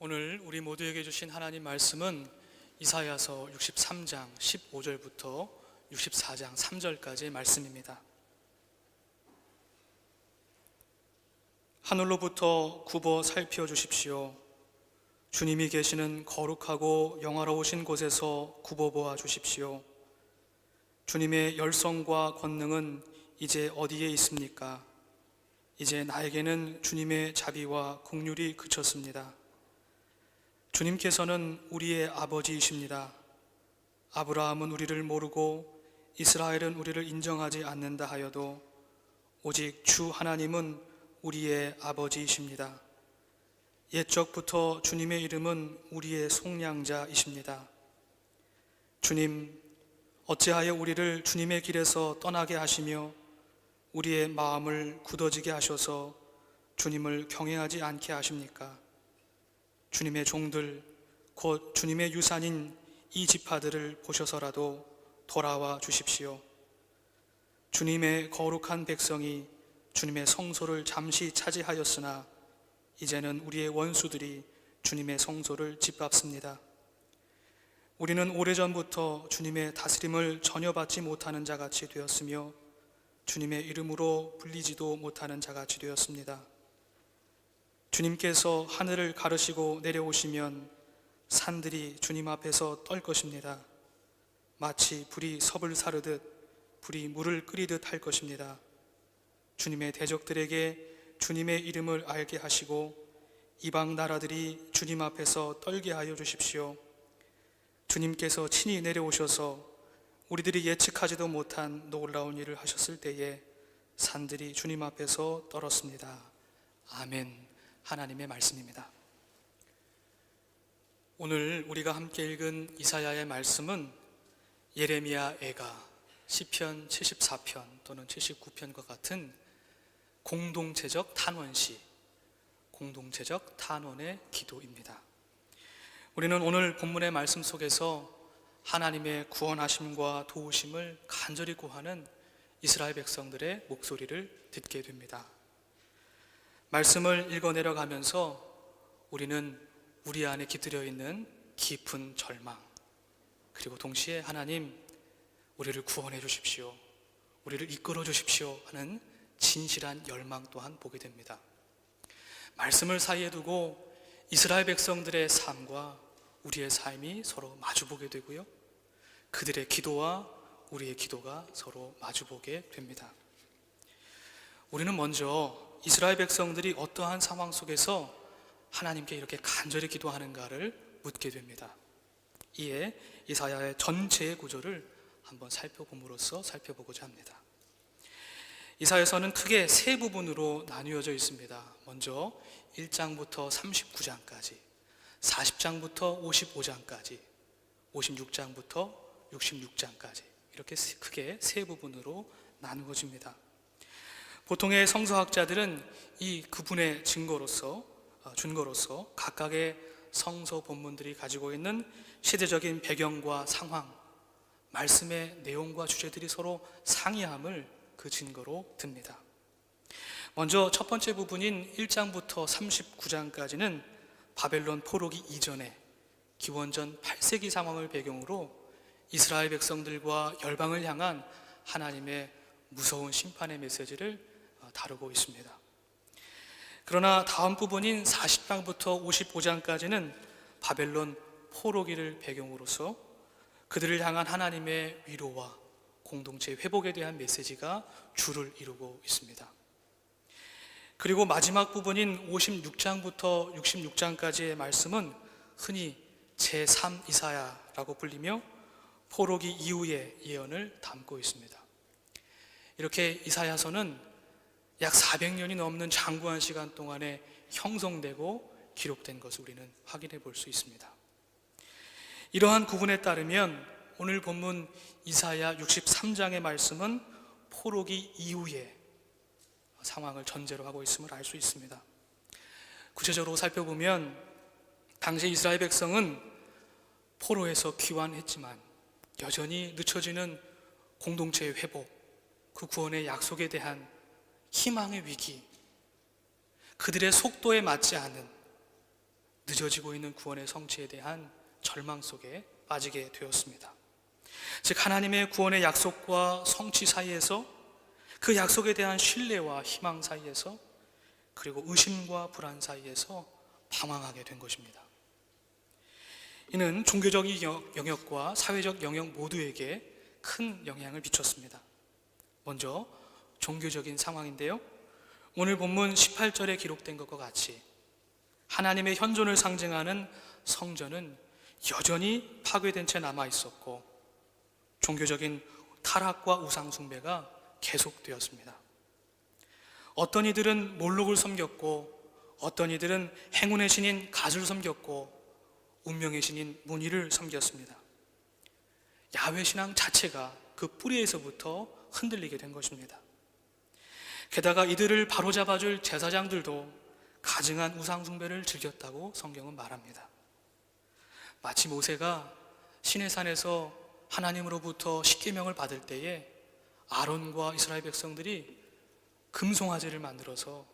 오늘 우리 모두에게 주신 하나님 말씀은 이사야서 63장 15절부터 64장 3절까지의 말씀입니다. 하늘로부터 굽어 살펴주십시오. 주님이 계시는 거룩하고 영화로우신 곳에서 굽어보아 주십시오. 주님의 열성과 권능은 이제 어디에 있습니까? 이제 나에게는 주님의 자비와 긍휼이 그쳤습니다. 주님께서는 우리의 아버지이십니다. 아브라함은 우리를 모르고 이스라엘은 우리를 인정하지 않는다 하여도 오직 주 하나님은 우리의 아버지이십니다. 옛적부터 주님의 이름은 우리의 속량자이십니다. 주님, 어찌하여 우리를 주님의 길에서 떠나게 하시며 우리의 마음을 굳어지게 하셔서 주님을 경외하지 않게 하십니까? 주님의 종들, 곧 주님의 유산인 이 지파들을 보셔서라도 돌아와 주십시오. 주님의 거룩한 백성이 주님의 성소를 잠시 차지하였으나 이제는 우리의 원수들이 주님의 성소를 짓밟습니다. 우리는 오래전부터 주님의 다스림을 전혀 받지 못하는 자같이 되었으며 주님의 이름으로 불리지도 못하는 자같이 되었습니다. 주님께서 하늘을 가르시고 내려오시면 산들이 주님 앞에서 떨 것입니다. 마치 불이 섭을 사르듯 불이 물을 끓이듯 할 것입니다. 주님의 대적들에게 주님의 이름을 알게 하시고 이방 나라들이 주님 앞에서 떨게 하여 주십시오. 주님께서 친히 내려오셔서 우리들이 예측하지도 못한 놀라운 일을 하셨을 때에 산들이 주님 앞에서 떨었습니다. 아멘. 하나님의 말씀입니다. 오늘 우리가 함께 읽은 이사야의 말씀은 예레미야 애가 시편 74편 또는 79편과 같은 공동체적 탄원시, 공동체적 탄원의 기도입니다. 우리는 오늘 본문의 말씀 속에서 하나님의 구원하심과 도우심을 간절히 구하는 이스라엘 백성들의 목소리를 듣게 됩니다. 말씀을 읽어 내려가면서 우리는 우리 안에 깃들여 있는 깊은 절망, 그리고 동시에 하나님, 우리를 구원해 주십시오, 우리를 이끌어 주십시오 하는 진실한 열망 또한 보게 됩니다. 말씀을 사이에 두고 이스라엘 백성들의 삶과 우리의 삶이 서로 마주보게 되고요, 그들의 기도와 우리의 기도가 서로 마주보게 됩니다. 우리는 먼저 이스라엘 백성들이 어떠한 상황 속에서 하나님께 이렇게 간절히 기도하는가를 묻게 됩니다. 이에 이사야의 전체의 구조를 한번 살펴보고자 합니다. 이사야서는 크게 세 부분으로 나뉘어져 있습니다. 먼저 1장부터 39장까지, 40장부터 55장까지, 56장부터 66장까지 이렇게 크게 세 부분으로 나누어집니다. 보통의 성서학자들은 이 구분의 준거로서 각각의 성서 본문들이 가지고 있는 시대적인 배경과 상황, 말씀의 내용과 주제들이 서로 상이함을 그 증거로 듭니다. 먼저 첫 번째 부분인 1장부터 39장까지는 바벨론 포로기 이전에 기원전 8세기 상황을 배경으로 이스라엘 백성들과 열방을 향한 하나님의 무서운 심판의 메시지를 다루고 있습니다. 그러나 다음 부분인 40장부터 55장까지는 바벨론 포로기를 배경으로서 그들을 향한 하나님의 위로와 공동체 회복에 대한 메시지가 주를 이루고 있습니다. 그리고 마지막 부분인 56장부터 66장까지의 말씀은 흔히 제3 이사야라고 불리며 포로기 이후의 예언을 담고 있습니다. 이렇게 이사야서는 약 400년이 넘는 장구한 시간 동안에 형성되고 기록된 것을 우리는 확인해 볼 수 있습니다. 이러한 구분에 따르면 오늘 본문 이사야 63장의 말씀은 포로기 이후의 상황을 전제로 하고 있음을 알 수 있습니다. 구체적으로 살펴보면 당시 이스라엘 백성은 포로에서 귀환했지만 여전히 늦춰지는 공동체의 회복, 그 구원의 약속에 대한 희망의 위기, 그들의 속도에 맞지 않은 늦어지고 있는 구원의 성취에 대한 절망 속에 빠지게 되었습니다. 즉 하나님의 구원의 약속과 성취 사이에서, 그 약속에 대한 신뢰와 희망 사이에서, 그리고 의심과 불안 사이에서 방황하게 된 것입니다. 이는 종교적 영역과 사회적 영역 모두에게 큰 영향을 미쳤습니다. 먼저 종교적인 상황인데요, 오늘 본문 18절에 기록된 것과 같이 하나님의 현존을 상징하는 성전은 여전히 파괴된 채 남아 있었고, 종교적인 타락과 우상 숭배가 계속되었습니다. 어떤 이들은 몰록을 섬겼고, 어떤 이들은 행운의 신인 갓을 섬겼고, 운명의 신인 문의를 섬겼습니다. 야훼 신앙 자체가 그 뿌리에서부터 흔들리게 된 것입니다. 게다가 이들을 바로잡아줄 제사장들도 가증한 우상 숭배를 즐겼다고 성경은 말합니다. 마치 모세가 시내산에서 하나님으로부터 십계명을 받을 때에 아론과 이스라엘 백성들이 금송아지를 만들어서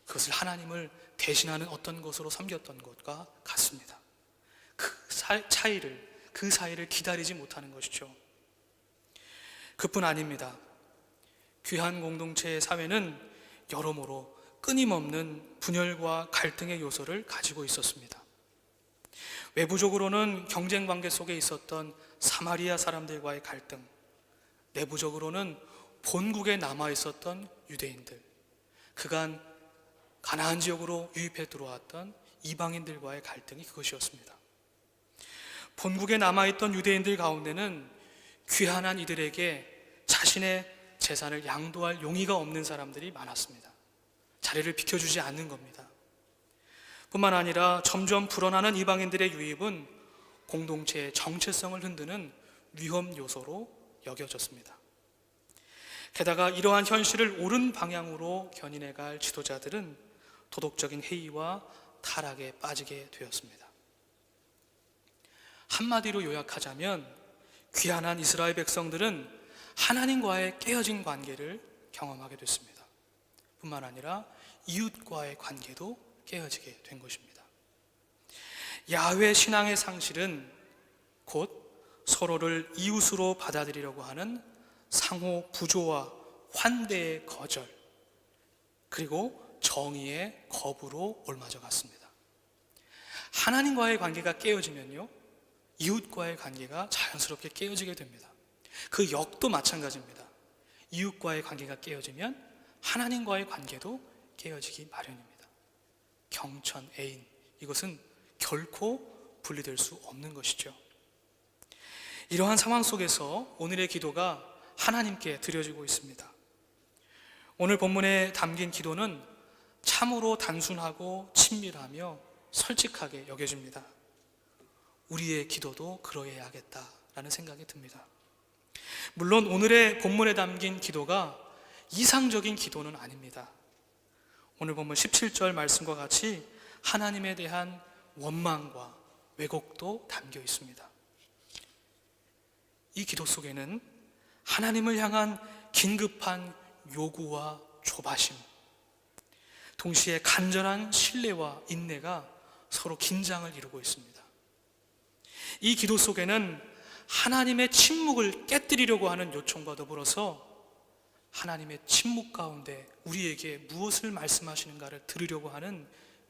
그것을 하나님을 대신하는 어떤 것으로 섬겼던 것과 같습니다. 그 사이를 기다리지 못하는 것이죠. 그뿐 아닙니다. 귀한 공동체의 사회는 여러모로 끊임없는 분열과 갈등의 요소를 가지고 있었습니다. 외부적으로는 경쟁 관계 속에 있었던 사마리아 사람들과의 갈등, 내부적으로는 본국에 남아 있었던 유대인들, 그간 가나안 지역으로 유입해 들어왔던 이방인들과의 갈등이 그것이었습니다. 본국에 남아있던 유대인들 가운데는 귀환한 이들에게 자신의 재산을 양도할 용의가 없는 사람들이 많았습니다. 자리를 비켜주지 않는 겁니다. 뿐만 아니라 점점 불어나는 이방인들의 유입은 공동체의 정체성을 흔드는 위험 요소로 여겨졌습니다. 게다가 이러한 현실을 옳은 방향으로 견인해갈 지도자들은 도덕적인 해이와 타락에 빠지게 되었습니다. 한마디로 요약하자면 귀환한 이스라엘 백성들은 하나님과의 깨어진 관계를 경험하게 됐습니다. 뿐만 아니라 이웃과의 관계도 깨어지게 된 것입니다. 야훼 신앙의 상실은 곧 서로를 이웃으로 받아들이려고 하는 상호 부조와 환대의 거절, 그리고 정의의 거부로 옮아져 갔습니다. 하나님과의 관계가 깨어지면요, 이웃과의 관계가 자연스럽게 깨어지게 됩니다. 그 역도 마찬가지입니다. 이웃과의 관계가 깨어지면 하나님과의 관계도 깨어지기 마련입니다. 경천, 애인, 이것은 결코 분리될 수 없는 것이죠. 이러한 상황 속에서 오늘의 기도가 하나님께 드려지고 있습니다. 오늘 본문에 담긴 기도는 참으로 단순하고 친밀하며 솔직하게 여겨집니다. 우리의 기도도 그러해야겠다라는 생각이 듭니다. 물론 오늘의 본문에 담긴 기도가 이상적인 기도는 아닙니다. 오늘 본문 17절 말씀과 같이 하나님에 대한 원망과 왜곡도 담겨 있습니다. 이 기도 속에는 하나님을 향한 긴급한 요구와 조바심, 동시에 간절한 신뢰와 인내가 서로 긴장을 이루고 있습니다. 이 기도 속에는 하나님의 침묵을 깨뜨리려고 하는 요청과 더불어서 하나님의 침묵 가운데 우리에게 무엇을 말씀하시는가를 들으려고 하는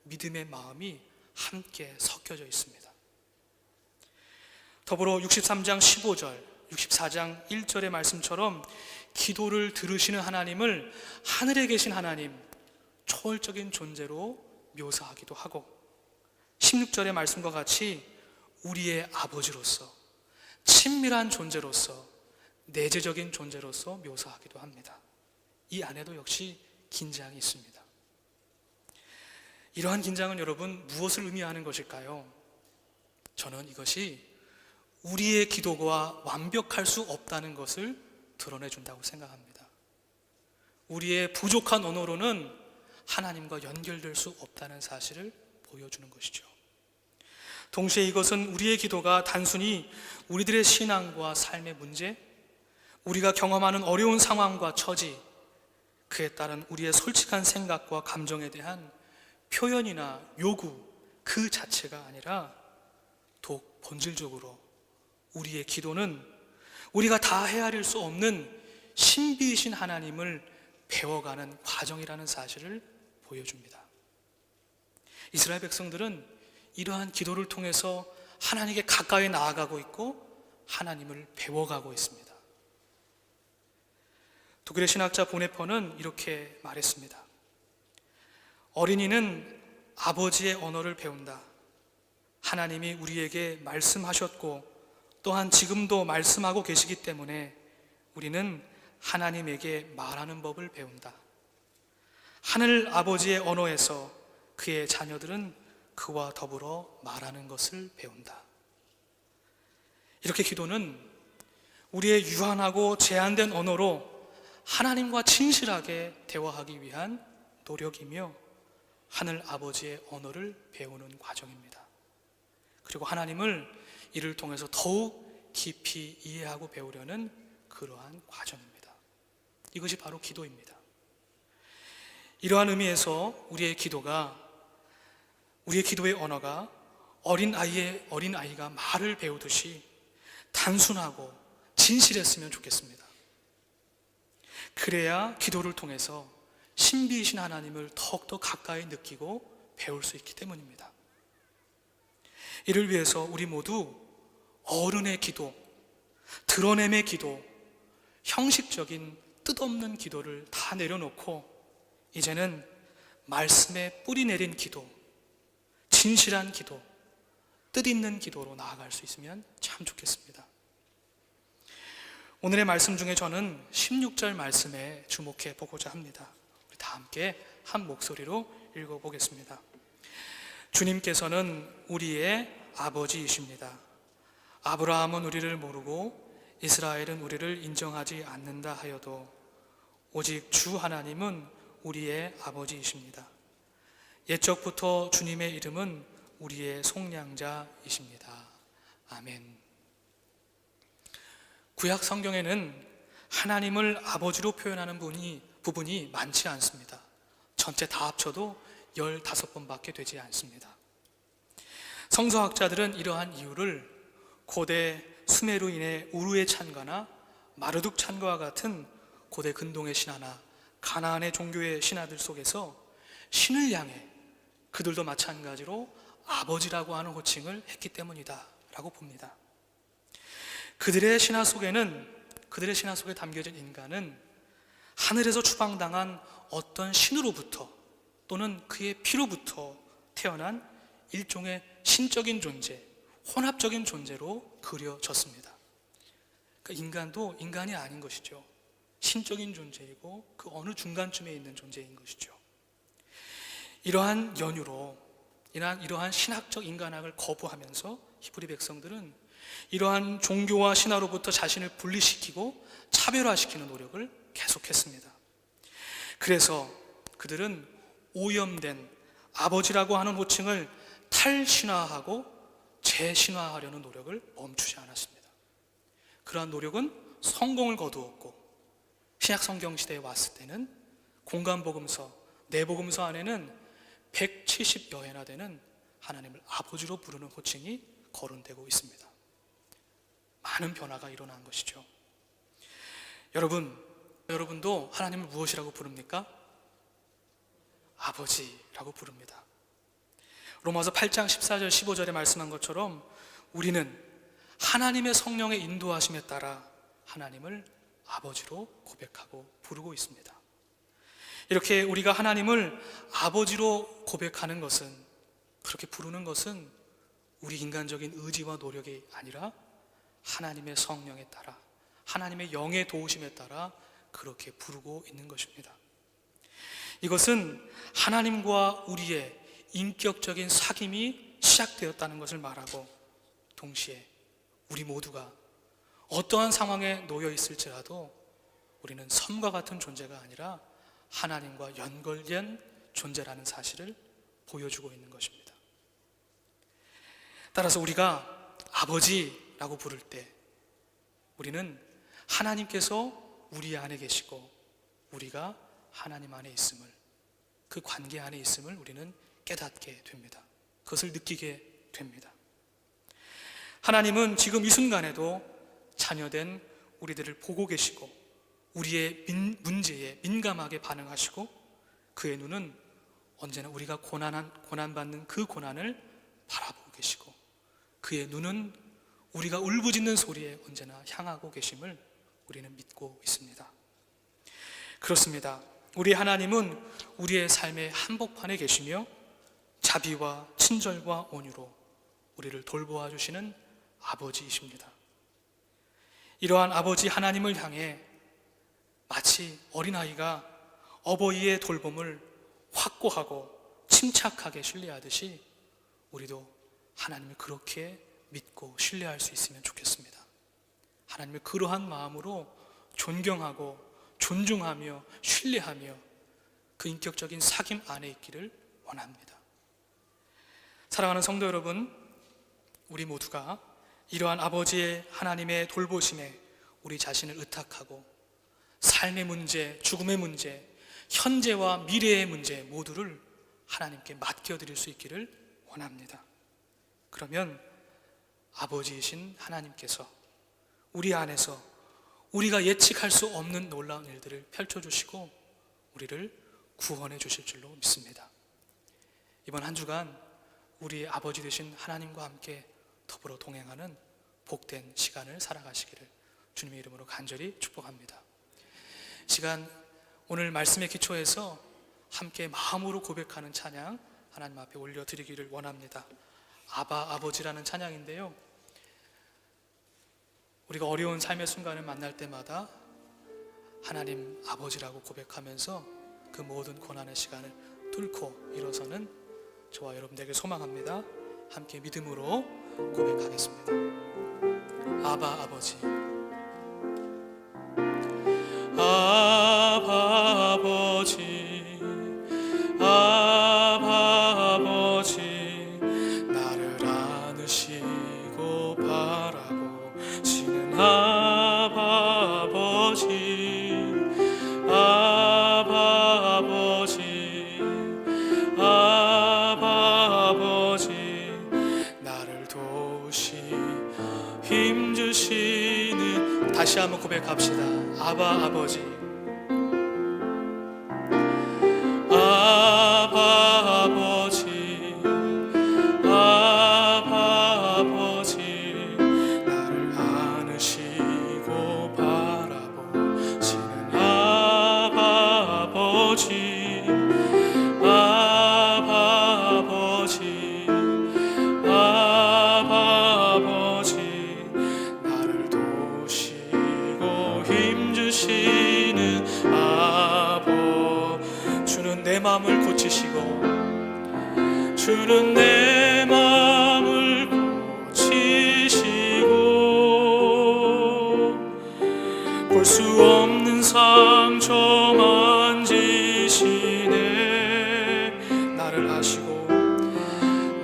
믿음의 마음이 함께 섞여져 있습니다. 더불어 63장 15절, 64장 1절의 말씀처럼 기도를 들으시는 하나님을 하늘에 계신 하나님, 초월적인 존재로 묘사하기도 하고, 16절의 말씀과 같이 우리의 아버지로서, 친밀한 존재로서, 내재적인 존재로서 묘사하기도 합니다. 이 안에도 역시 긴장이 있습니다. 이러한 긴장은 여러분 무엇을 의미하는 것일까요? 저는 이것이 우리의 기도가 완벽할 수 없다는 것을 드러내준다고 생각합니다. 우리의 부족한 언어로는 하나님과 연결될 수 없다는 사실을 보여주는 것이죠. 동시에 이것은 우리의 기도가 단순히 우리들의 신앙과 삶의 문제, 우리가 경험하는 어려운 상황과 처지, 그에 따른 우리의 솔직한 생각과 감정에 대한 표현이나 요구, 그 자체가 아니라 더욱 본질적으로 우리의 기도는 우리가 다 헤아릴 수 없는 신비이신 하나님을 배워가는 과정이라는 사실을 보여줍니다. 이스라엘 백성들은 이러한 기도를 통해서 하나님께 가까이 나아가고 있고 하나님을 배워가고 있습니다. 독일의 신학자 보네퍼는 이렇게 말했습니다. 어린이는 아버지의 언어를 배운다. 하나님이 우리에게 말씀하셨고 또한 지금도 말씀하고 계시기 때문에 우리는 하나님에게 말하는 법을 배운다. 하늘 아버지의 언어에서 그의 자녀들은 그와 더불어 말하는 것을 배운다. 이렇게 기도는 우리의 유한하고 제한된 언어로 하나님과 진실하게 대화하기 위한 노력이며 하늘 아버지의 언어를 배우는 과정입니다. 그리고 하나님을 이를 통해서 더욱 깊이 이해하고 배우려는 그러한 과정입니다. 이것이 바로 기도입니다. 이러한 의미에서 우리의 기도의 언어가 어린아이가 말을 배우듯이 단순하고 진실했으면 좋겠습니다. 그래야 기도를 통해서 신비이신 하나님을 더욱더 가까이 느끼고 배울 수 있기 때문입니다. 이를 위해서 우리 모두 어른의 기도, 드러냄의 기도, 형식적인 뜻없는 기도를 다 내려놓고 이제는 말씀에 뿌리 내린 기도, 진실한 기도, 뜻있는 기도로 나아갈 수 있으면 참 좋겠습니다. 오늘의 말씀 중에 저는 16절 말씀에 주목해 보고자 합니다. 우리 다 함께 한 목소리로 읽어보겠습니다. 주님께서는 우리의 아버지이십니다. 아브라함은 우리를 모르고 이스라엘은 우리를 인정하지 않는다 하여도 오직 주 하나님은 우리의 아버지이십니다. 옛적부터 주님의 이름은 우리의 속량자이십니다. 아멘. 구약 성경에는 하나님을 아버지로 표현하는 부분이 많지 않습니다. 전체 다 합쳐도 15번밖에 되지 않습니다. 성서학자들은 이러한 이유를 고대 수메르인의 우르의 찬가나 마르둑 찬가와 같은 고대 근동의 신화나 가나안의 종교의 신화들 속에서 신을 향해 그들도 마찬가지로 아버지라고 하는 호칭을 했기 때문이다 라고 봅니다. 그들의 신화 속에 담겨진 인간은 하늘에서 추방당한 어떤 신으로부터 또는 그의 피로부터 태어난 일종의 신적인 존재, 혼합적인 존재로 그려졌습니다. 그러니까 인간도 인간이 아닌 것이죠. 신적인 존재이고 그 어느 중간쯤에 있는 존재인 것이죠. 이러한 연유로 이러한 신학적 인간학을 거부하면서 히브리 백성들은 이러한 종교와 신화로부터 자신을 분리시키고 차별화시키는 노력을 계속했습니다. 그래서 그들은 오염된 아버지라고 하는 호칭을 탈신화하고 재신화하려는 노력을 멈추지 않았습니다. 그러한 노력은 성공을 거두었고 신약 성경 시대에 왔을 때는 공간복음서, 내복음서 안에는 170여 회나 되는 하나님을 아버지로 부르는 호칭이 거론되고 있습니다. 많은 변화가 일어난 것이죠. 여러분도 하나님을 무엇이라고 부릅니까? 아버지라고 부릅니다. 로마서 8장 14절 15절에 말씀한 것처럼 우리는 하나님의 성령의 인도하심에 따라 하나님을 아버지로 고백하고 부르고 있습니다. 이렇게 우리가 하나님을 아버지로 고백하는 것은, 그렇게 부르는 것은 우리 인간적인 의지와 노력이 아니라 하나님의 성령에 따라, 하나님의 영의 도우심에 따라 그렇게 부르고 있는 것입니다. 이것은 하나님과 우리의 인격적인 사귐이 시작되었다는 것을 말하고, 동시에 우리 모두가 어떠한 상황에 놓여 있을지라도 우리는 섬과 같은 존재가 아니라 하나님과 연결된 존재라는 사실을 보여주고 있는 것입니다. 따라서 우리가 아버지라고 부를 때 우리는 하나님께서 우리 안에 계시고 우리가 하나님 안에 있음을, 그 관계 안에 있음을 우리는 깨닫게 됩니다. 그것을 느끼게 됩니다. 하나님은 지금 이 순간에도 자녀된 우리들을 보고 계시고 우리의 문제에 민감하게 반응하시고 그의 눈은 언제나 우리가 고난받는 그 고난을 바라보고 계시고 그의 눈은 우리가 울부짖는 소리에 언제나 향하고 계심을 우리는 믿고 있습니다. 그렇습니다. 우리 하나님은 우리의 삶의 한복판에 계시며 자비와 친절과 온유로 우리를 돌보아 주시는 아버지이십니다. 이러한 아버지 하나님을 향해 마치 어린아이가 어버이의 돌봄을 확고하고 침착하게 신뢰하듯이 우리도 하나님을 그렇게 믿고 신뢰할 수 있으면 좋겠습니다. 하나님을 그러한 마음으로 존경하고 존중하며 신뢰하며 그 인격적인 사귐 안에 있기를 원합니다. 사랑하는 성도 여러분, 우리 모두가 이러한 아버지의 하나님의 돌보심에 우리 자신을 의탁하고 삶의 문제, 죽음의 문제, 현재와 미래의 문제 모두를 하나님께 맡겨드릴 수 있기를 원합니다. 그러면 아버지이신 하나님께서 우리 안에서 우리가 예측할 수 없는 놀라운 일들을 펼쳐주시고 우리를 구원해 주실 줄로 믿습니다. 이번 한 주간 우리 아버지 되신 하나님과 함께 더불어 동행하는 복된 시간을 살아가시기를 주님의 이름으로 간절히 축복합니다. 시간 오늘 말씀의 기초에서 함께 마음으로 고백하는 찬양 하나님 앞에 올려드리기를 원합니다. 아바 아버지라는 찬양인데요, 우리가 어려운 삶의 순간을 만날 때마다 하나님 아버지라고 고백하면서 그 모든 고난의 시간을 뚫고 일어서는 저와 여러분들에게 소망합니다. 함께 믿음으로 고백하겠습니다. 아바 아버지, 아바 아버지, 아바 아버지, 나를 안으시고 바라보시는 아바 아버지, 아바 아버지, 아바 아버지, 나를 도우시 힘주시는, 다시 한번 고백합시다. 아바 아버지, 아바 아버지, 아바 아버지, 나를 안으시고 바라보시는 아바 아버지, 아바 아버지, 아바 아버지, 나를 도우시고 힘주시는 아버. 주는 내 마음을 고치시고, 주는 내 마음을 고치시고, 볼 수 없는 상처 만지시네. 나를 아시고,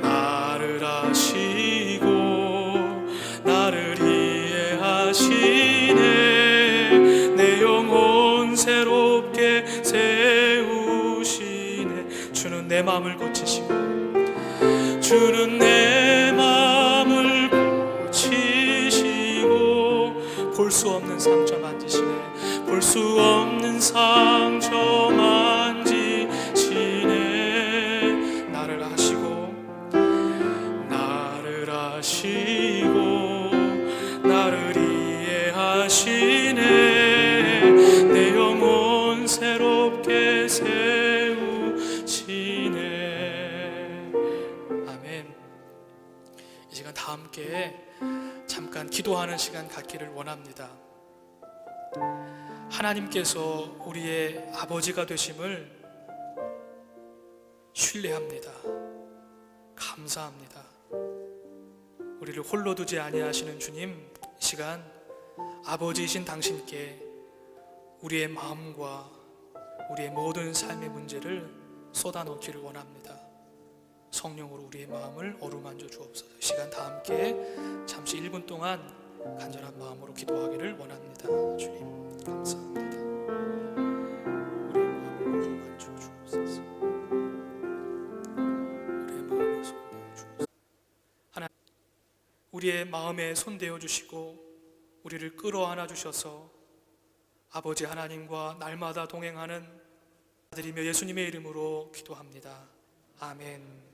나를 아시고, 나를 이해하시네. 내 영혼 새롭게 세우시네. 주는 내 마음을 고치시고, 주는 내 마음을 고치시고, 볼 수 없는 상처 만지시네. 볼 수 없는 상처 만지시네. 나를 아시고, 나를 아시고, 나를 이해하시네. 내 영혼 새롭게 세우시네. 아멘. 이 시간 다 함께 잠깐 기도하는 시간 갖기를 원합니다. 하나님께서 우리의 아버지가 되심을 신뢰합니다. 감사합니다. 우리를 홀로 두지 아니하시는 주님, 이 시간 아버지이신 당신께 우리의 마음과 우리의 모든 삶의 문제를 쏟아놓기를 원합니다. 성령으로 우리의 마음을 어루만져 주옵소서. 이 시간 다 함께 잠시 1분 동안 간절한 마음으로 기도하기를 원합니다. 주님 감사합니다. 우리의 마음을 어루만져 주옵소서. 우리의 마음을 쏟아놓아 우리의 마음에 손대어 주시고 우리를 끌어안아 주셔서 아버지 하나님과 날마다 동행하는 드리며 예수님의 이름으로 기도합니다. 아멘.